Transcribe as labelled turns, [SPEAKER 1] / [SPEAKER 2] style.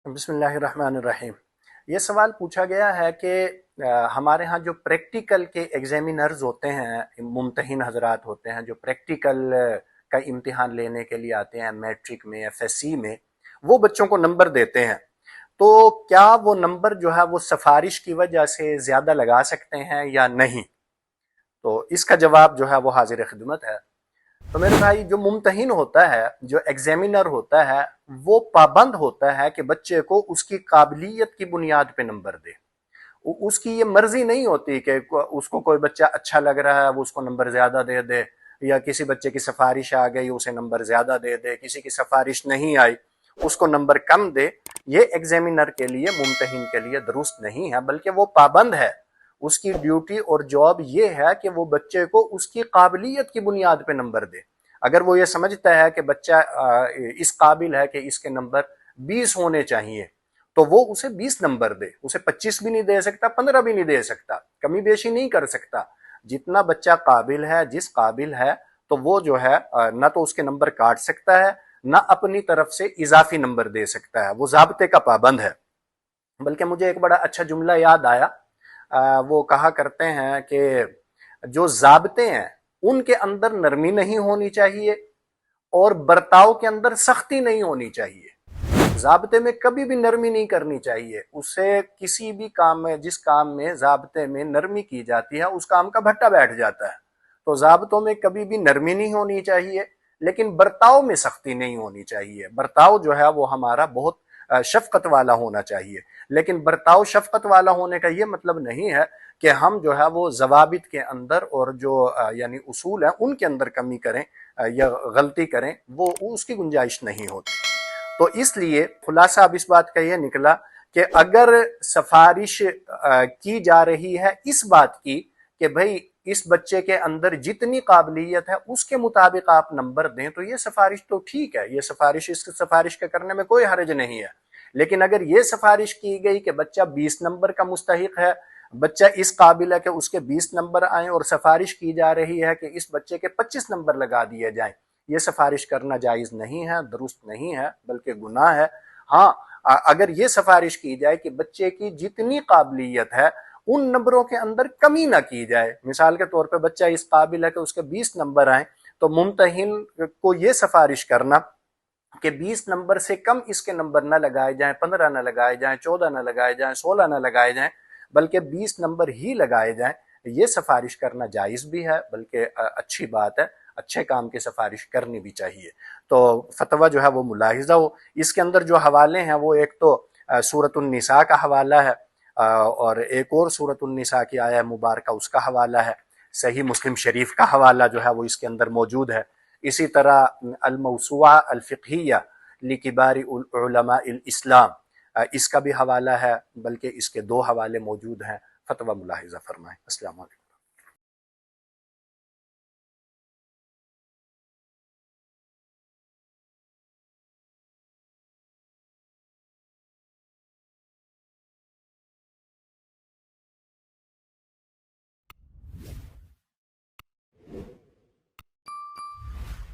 [SPEAKER 1] بسم اللہ الرحمن الرحیم۔ یہ سوال پوچھا گیا ہے کہ ہمارے ہاں جو پریکٹیکل کے ایگزامینرز ہوتے ہیں، ممتحن حضرات ہوتے ہیں جو پریکٹیکل کا امتحان لینے کے لیے آتے ہیں میٹرک میں ایف ایس سی میں، وہ بچوں کو نمبر دیتے ہیں، تو کیا وہ نمبر جو ہے وہ سفارش کی وجہ سے زیادہ لگا سکتے ہیں یا نہیں؟ تو اس کا جواب جو ہے وہ حاضر خدمت ہے۔ تو میرے بھائی، جو ممتحن ہوتا ہے، جو ایگزامینر ہوتا ہے، وہ پابند ہوتا ہے کہ بچے کو اس کی قابلیت کی بنیاد پہ نمبر دے۔ اس کی یہ مرضی نہیں ہوتی کہ اس کو کوئی بچہ اچھا لگ رہا ہے وہ اس کو نمبر زیادہ دے دے، یا کسی بچے کی سفارش آ گئی اسے نمبر زیادہ دے دے، کسی کی سفارش نہیں آئی اس کو نمبر کم دے۔ یہ ایگزامینر کے لیے، ممتحن کے لیے درست نہیں ہے، بلکہ وہ پابند ہے، اس کی ڈیوٹی اور جاب یہ ہے کہ وہ بچے کو اس کی قابلیت کی بنیاد پہ نمبر دے۔ اگر وہ یہ سمجھتا ہے کہ بچہ اس قابل ہے کہ اس کے نمبر 20 ہونے چاہیے، تو وہ اسے 20 نمبر دے، اسے 25 بھی نہیں دے سکتا، 15 بھی نہیں دے سکتا، کمی بیشی نہیں کر سکتا۔ جتنا بچہ قابل ہے، جس قابل ہے، تو وہ جو ہے نہ تو اس کے نمبر کاٹ سکتا ہے، نہ اپنی طرف سے اضافی نمبر دے سکتا ہے، وہ ضابطے کا پابند ہے۔ بلکہ مجھے ایک بڑا اچھا جملہ یاد آیا، وہ کہا کرتے ہیں کہ جو ضابطے ہیں ان کے اندر نرمی نہیں ہونی چاہیے اور برتاؤ کے اندر سختی نہیں ہونی چاہیے۔ ضابطے میں کبھی بھی نرمی نہیں کرنی چاہیے، اسے کسی بھی کام میں، جس کام میں ضابطے میں نرمی کی جاتی ہے اس کام کا بھٹا بیٹھ جاتا ہے۔ تو ضابطوں میں کبھی بھی نرمی نہیں ہونی چاہیے، لیکن برتاؤ میں سختی نہیں ہونی چاہیے۔ برتاؤ جو ہے وہ ہمارا بہت شفقت والا ہونا چاہیے، لیکن برتاؤ شفقت والا ہونے کا یہ مطلب نہیں ہے کہ ہم جو ہے وہ ضوابط کے اندر اور جو یعنی اصول ہیں ان کے اندر کمی کریں یا غلطی کریں، وہ اس کی گنجائش نہیں ہوتی۔ تو اس لیے خلاصہ اب اس بات کا یہ نکلا کہ اگر سفارش کی جا رہی ہے اس بات کی کہ بھئی اس بچے کے اندر جتنی قابلیت ہے اس کے مطابق آپ نمبر دیں، تو یہ سفارش تو ٹھیک ہے، یہ سفارش، اس سفارش کے کرنے میں کوئی حرج نہیں ہے۔ لیکن اگر یہ سفارش کی گئی کہ بچہ 20 نمبر کا مستحق ہے، بچہ اس قابل ہے کہ اس کے 20 نمبر آئیں، اور سفارش کی جا رہی ہے کہ اس بچے کے 25 نمبر لگا دیے جائیں، یہ سفارش کرنا جائز نہیں ہے، درست نہیں ہے، بلکہ گناہ ہے۔ ہاں، اگر یہ سفارش کی جائے کہ بچے کی جتنی قابلیت ہے ان نمبروں کے اندر کمی نہ کی جائے، مثال کے طور پہ بچہ اس قابل ہے کہ اس کے 20 نمبر آئیں، تو ممتحن کو یہ سفارش کرنا کہ 20 نمبر سے کم اس کے نمبر نہ لگائے جائیں، 15 نہ لگائے جائیں، 14 نہ لگائے جائیں، 16 نہ لگائے جائیں، بلکہ 20 نمبر ہی لگائے جائیں، یہ سفارش کرنا جائز بھی ہے، بلکہ اچھی بات ہے، اچھے کام کی سفارش کرنی بھی چاہیے۔ تو فتویٰ جو ہے وہ ملاحظہ ہو۔ اس کے اندر جو حوالے ہیں وہ ایک تو سورۃ النساء کا حوالہ ہے، اور ایک اور سورۃ النساء کی آیہ مبارکہ اس کا حوالہ ہے، صحیح مسلم شریف کا حوالہ جو ہے وہ اس کے اندر موجود ہے۔ اسی طرح الموسوعہ الفقہیہ لکبار علماء الاسلام، اس کا بھی حوالہ ہے، بلکہ اس کے 2 حوالے موجود ہیں۔ فتویٰ ملاحظہ فرمائیں۔ السلام علیکم۔